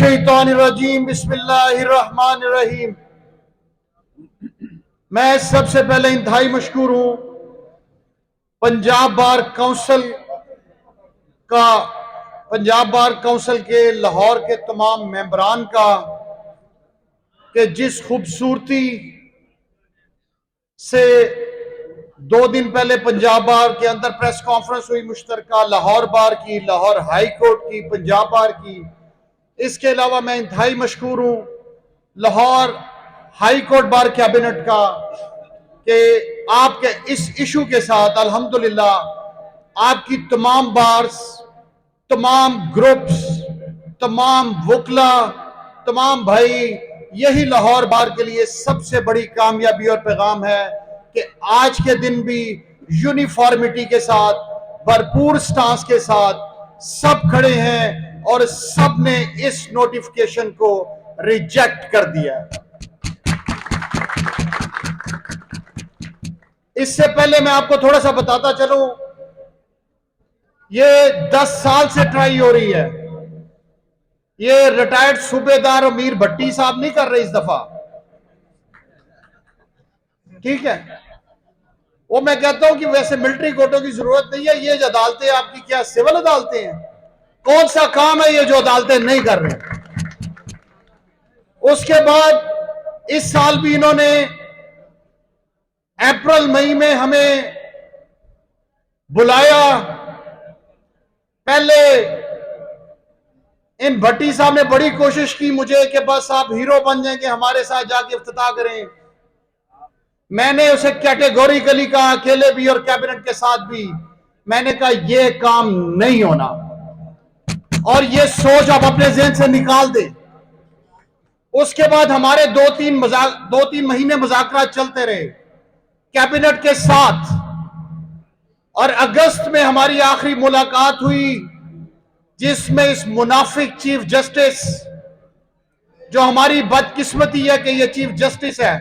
मिनश्शैतानिर्रजीम बिस्मिल्लाहिर्रहमानिर्रहीम। मैं सबसे पहले इंतहाई मशकूर हूं पंजाब बार काउंसिल के लाहौर के तमाम मेंबरान का कि जिस खूबसूरती से 2 दिन पहले पंजाब बार के अंदर प्रेस कॉन्फ्रेंस हुई मुश्तरका, लाहौर बार की, लाहौर हाई कोर्ट की, पंजाब बार की। इसके अलावा मैं इंतहाई मशकूर हूं Lahore high court bar cabinet का कि आपके इस इशू के साथ अल्हम्दुलिल्लाह आपकी तमाम बार्स, तमाम ग्रुप्स, तमाम वकला, तमाम भाई, यही लाहौर बार के लिए सबसे बड़ी कामयाबी और पैगाम है कि आज के दिन भी यूनिफॉर्मिटी के साथ, भरपूर स्टांस के साथ सब खड़े हैं और सब ने इस नोटिफिकेशन को रिजेक्ट कर दिया। इससे पहले मैं आपको थोड़ा सा बताता चलूं, ये 10 साल से ट्राई हो रही है। ये रिटायर्ड सूबेदार अमीर भट्टी साहब नहीं कर रहे इस दफा, ठीक है। वो मैं कहता हूं कि वैसे मिलिट्री कोर्टों की जरूरत नहीं है। ये जो अदालतें आपकी क्या सिविल अदालतें हैं? कौन सा काम है ये जो अदालतें नहीं कर रहे? उसके बाद इस साल भी इन्होंने अप्रैल मई में हमें बुलाया। पहले इन भट्टी साहब ने बड़ी कोशिश की मुझे कि बस आप हीरो बन जाएंगे, हमारे साथ जाके इफ्तिताह करें। मैंने उसे कैटेगोरिकली कहा, अकेले भी और कैबिनेट के साथ भी, मैंने कहा यह काम नहीं होना और यह सोच आप अपने ज़हन से निकाल दे। उसके बाद हमारे 2-3 महीने मुज़ाकरात चलते रहे कैबिनेट के साथ और अगस्त में हमारी आखिरी मुलाकात हुई जिसमें इस मुनाफिक चीफ जस्टिस, जो हमारी बदकिस्मती है कि ये चीफ जस्टिस है,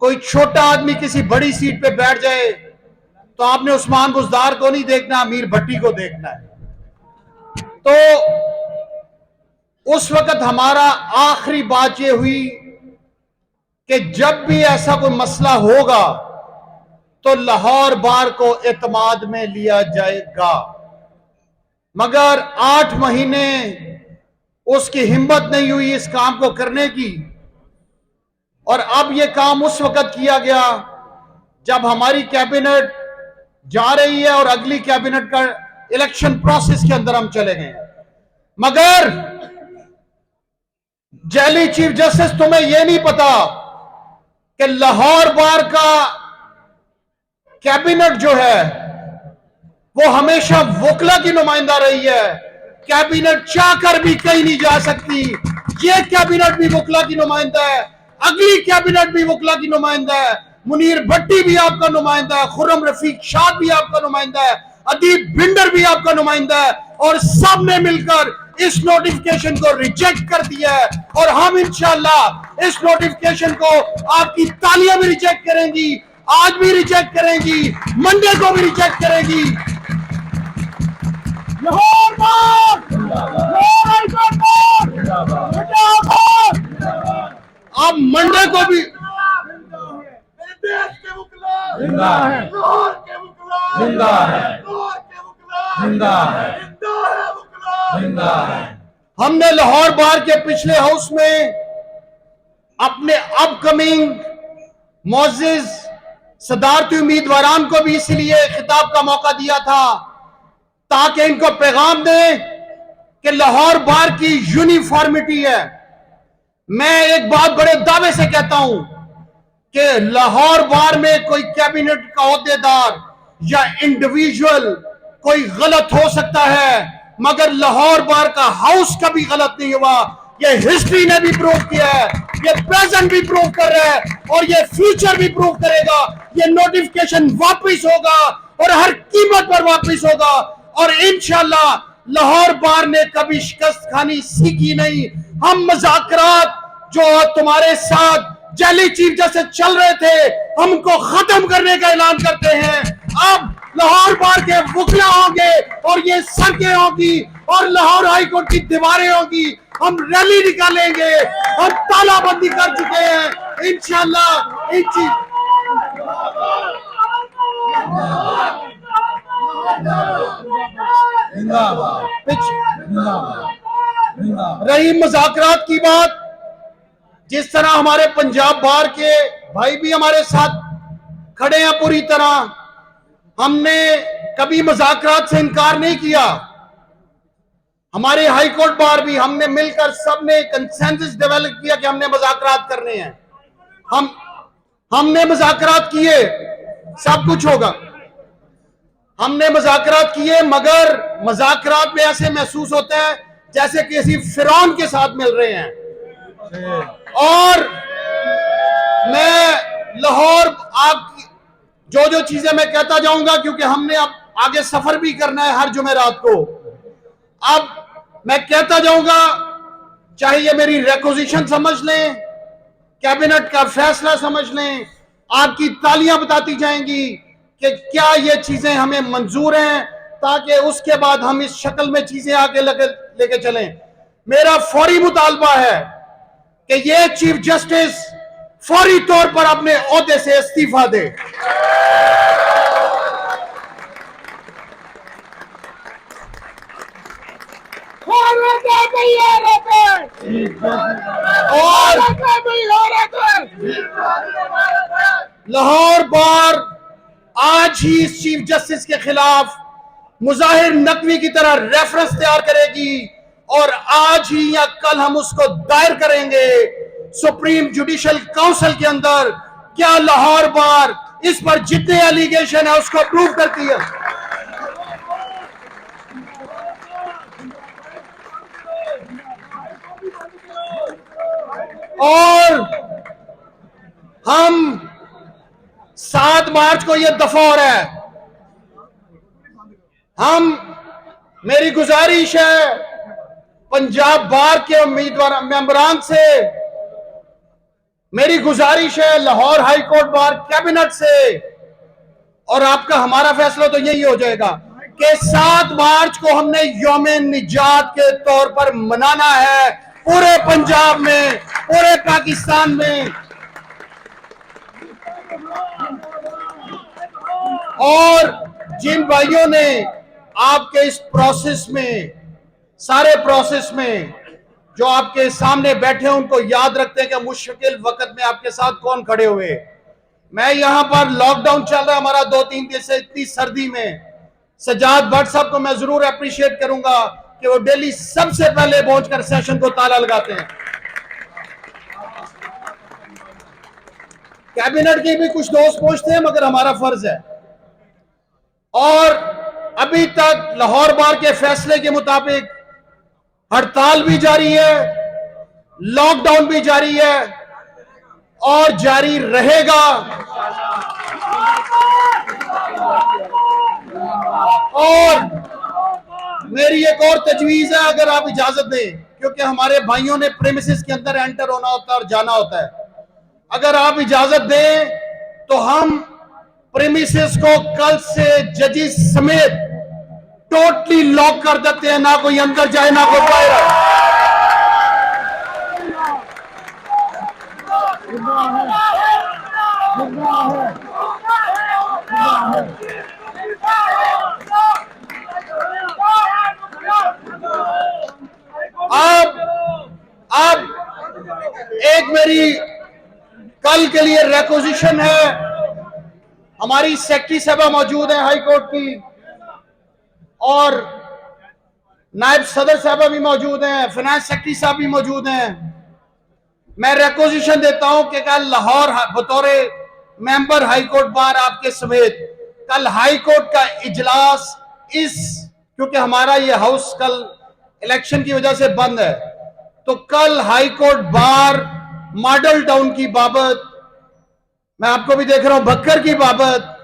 कोई छोटा आदमी किसी बड़ी सीट पे बैठ जाए तो आपने उस्मान बुज़दार को नहीं देखना, अमीर भट्टी को देखना है। तो उस वक्त हमारा आखिरी बात यह हुई कि जब भी ऐसा कोई मसला होगा तो लाहौर बार को एतमाद में लिया जाएगा। मगर 8 महीने उसकी हिम्मत नहीं हुई इस काम को करने की और अब यह काम उस वक्त किया गया जब हमारी कैबिनेट जा रही है और अगली कैबिनेट का इलेक्शन प्रोसेस के अंदर हम चले गए। मगर जैली चीफ जस्टिस, तुम्हें यह नहीं पता कि लाहौर बार का कैबिनेट जो है वो हमेशा वकला की नुमाइंदा रही है। कैबिनेट चाहकर भी कहीं नहीं जा सकती। ये कैबिनेट भी वकला की नुमाइंदा है, अगली कैबिनेट भी वकला की नुमाइंदा है, मुनीर भट्टी भी आपका नुमाइंदा है, खुर्रम रफीक शाह भी आपका नुमाइंदा है, अदीब बिंडर भी आपका नुमाइंदा है और सब ने मिलकर इस नोटिफिकेशन को रिजेक्ट कर दिया है। और हम इंशाअल्लाह इस नोटिफिकेशन को आपकी तालियां भी रिजेक्ट करेंगी, आज भी रिजेक्ट करेंगी, मंडे को भी रिजेक्ट करेंगी। लाहौर बार, लाहौर हाई कोर्ट बार, अब मंडे को भी देश के वकला जिंदा है, लाहौर के वकला जिंदा है, लाहौर के वकला जिंदा है, जिंदा है। हमने लाहौर बार के पिछले हाउस में अपने अपकमिंग मोअज़्ज़िज़ सदारती उम्मीदवारान को भी इसीलिए खिताब का मौका दिया था ताकि इनको पैगाम दें कि लाहौर बार की यूनिफॉर्मिटी है। मैं एक बात बड़े दावे से कहता हूं कि लाहौर बार में कोई कैबिनेट का ओहदेदार या इंडिविजुअल कोई गलत हो सकता है, मगर लाहौर बार का हाउस कभी गलत नहीं हुआ। ये हिस्ट्री ने भी प्रूव किया है, ये प्रेजेंट भी प्रूव कर रहा है और ये फ्यूचर भी प्रूव करेगा। ये नोटिफिकेशन वापस होगा और हर कीमत पर वापस होगा और इंशाअल्लाह लाहौर बार ने कभी शिकस्त खानी सीखी नहीं। हम मुज़ाकरात जो तुम्हारे साथ जैली चीफ जैसे चल रहे थे, हमको खत्म करने का ऐलान करते हैं। अब लाहौर बार के वकला होंगे और ये सड़कें होंगी और लाहौर हाई कोर्ट की दीवारें होंगी हम रैली निकालेंगे, हम तालाबंदी कर चुके हैं। इंशाल्लाह इन चीज रही मुज़ाकरात की बात, जिस तरह हमारे पंजाब बार के भाई भी हमारे साथ खड़े हैं पूरी तरह, हमने कभी मुज़ाकरात से इनकार नहीं किया। हमारे हाई कोर्ट बार भी हमने मिलकर सबने कंसेंसस डेवलप किया कि हमने मुज़ाकरात करने हैं। हमने मुज़ाकरात किए, सब कुछ होगा। हमने मुज़ाकरात किए, मगर मुज़ाकरात में ऐसे महसूस होता है जैसे किसी फिरौन के साथ मिल रहे हैं। और मैं लाहौर आपकी जो चीजें मैं कहता जाऊंगा, क्योंकि हमने अब आगे सफर भी करना है हर जुमेरात को। अब मैं कहता जाऊंगा, चाहे ये मेरी रिक्वेजिशन समझ लें, कैबिनेट का फैसला समझ लें, आपकी तालियां बताती जाएंगी कि क्या ये चीजें हमें मंजूर हैं, ताकि उसके बाद हम इस शक्ल में चीजें आगे लेके चलें। मेरा फौरी मुतालबा है कि ये चीफ जस्टिस फौरी तौर पर अपने ओहदे से इस्तीफा दे। और लाहौर बार आज ही इस चीफ जस्टिस के खिलाफ मुजाहिर नकवी की तरह रेफरेंस तैयार करेगी, और आज ही या कल हम उसको दायर करेंगे सुप्रीम जुडिशल काउंसिल के अंदर। क्या लाहौर बार इस पर जितने एलिगेशन है उसको प्रूव करती है? और हम 7 मार्च को यह दफा हो रहा है। मेरी गुजारिश है पंजाब बार के उम्मीदवार मेंबरान से, मेरी गुजारिश है Lahore high court bar cabinet से, और आपका हमारा फैसला तो यही हो जाएगा कि 7 मार्च को हमने यौम निजात के तौर पर मनाना है पूरे पंजाब में, पूरे पाकिस्तान में। और जिन भाइयों ने आपके इस प्रोसेस में, सारे प्रोसेस में जो आपके सामने बैठे हैं, उनको याद रखते हैं कि मुश्किल वक्त में आपके साथ कौन खड़े हुए। मैं यहां पर लॉकडाउन चल रहा है हमारा 2-3 दिन से, इतनी सर्दी में सजाद भट्ट साहब को मैं जरूर अप्रिशिएट करूंगा कि वो डेली सबसे पहले पहुंचकर सेशन को ताला लगाते हैं। कैबिनेट के भी कुछ दोस्त पहुंचते हैं, मगर हमारा फर्ज है। और अभी तक लाहौर बार के फैसले के मुताबिक हड़ताल भी जारी है, लॉकडाउन भी जारी है और जारी रहेगा। और मेरी एक और तजवीज है, अगर आप इजाजत दें, क्योंकि हमारे भाइयों ने प्रेमिसेस के अंदर एंटर होना होता है और जाना होता है। अगर आप इजाजत दें तो हम प्रेमिसेस को कल से जजेस समेत टोटली लॉक कर देते हैं, ना कोई अंदर जाए ना कोई बाहर आए। अब एक मेरी कल के लिए रिक्वेजिशन है। हमारी सेक्रेटरी साहबा मौजूद है हाई कोर्ट की, और नायब सदर साहबा भी मौजूद हैं, फाइनेंस सेक्रेटरी साहब भी मौजूद हैं। मैं रिक्वेजिशन देता हूं कि कल लाहौर बतौर मेंबर हाई कोर्ट बार आपके समेत कल हाई कोर्ट का इजलास, क्योंकि हमारा ये हाउस कल इलेक्शन की वजह से बंद है, तो कल high court bar model town की बाबत, मैं आपको भी देख रहा हूं बक्कर की बाबत,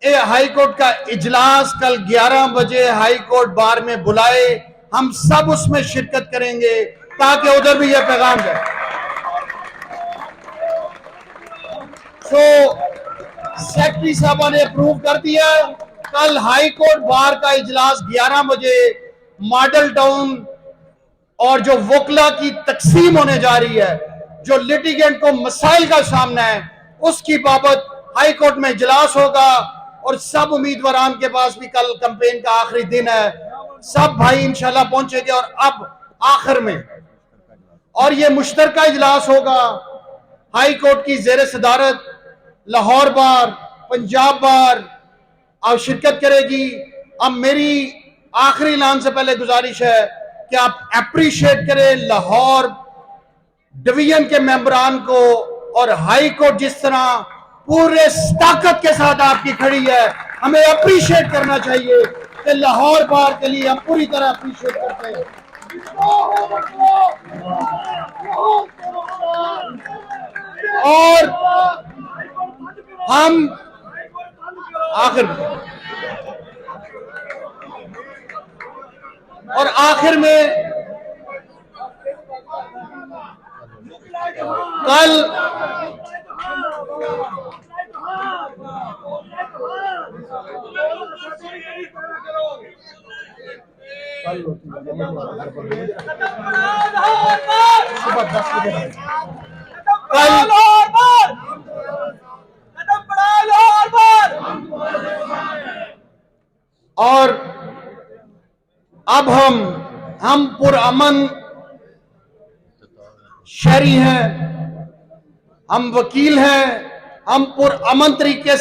हाई कोर्ट का इजलास कल 11 बजे हाई कोर्ट बार में बुलाए। हम सब उसमें शिरकत करेंगे ताकि उधर भी यह पैगाम जाए। सेक्रेटरी साहब ने अप्रूव कर दिया, कल हाई कोर्ट बार का इजलास 11 बजे मॉडल टाउन और जो वकला की तकसीम होने जा रही है, जो लिटिगेंट को मसाइल का सामना है, उसकी बाबत हाई कोर्ट में इजलास होगा और सब उम्मीदवारान के पास भी कल कैंपेन का आखिरी दिन है, सब भाई इंशाल्लाह पहुंचेंगे। और अब आखिर में और ये मुश्तरका इजलास होगा हाई कोर्ट की जेर सदारत, लाहौर बार, पंजाब बार अब शिरकत करेगी। अब मेरी आखिरी ऐलान से पहले गुजारिश है कि आप अप्रिशिएट करें लाहौर डिवीजन के मेंबरान को, और हाई कोर्ट जिस तरह पूरे ताकत के साथ आपकी खड़ी है, हमें अप्रिशिएट करना चाहिए कि लाहौर बार के लिए हम पूरी तरह अप्रिशिएट करते हैं। और हम आखिर में कल और अब हम पुरअमन शहरी हैं, हम वकील हैं, हम पुरअमन तरीके से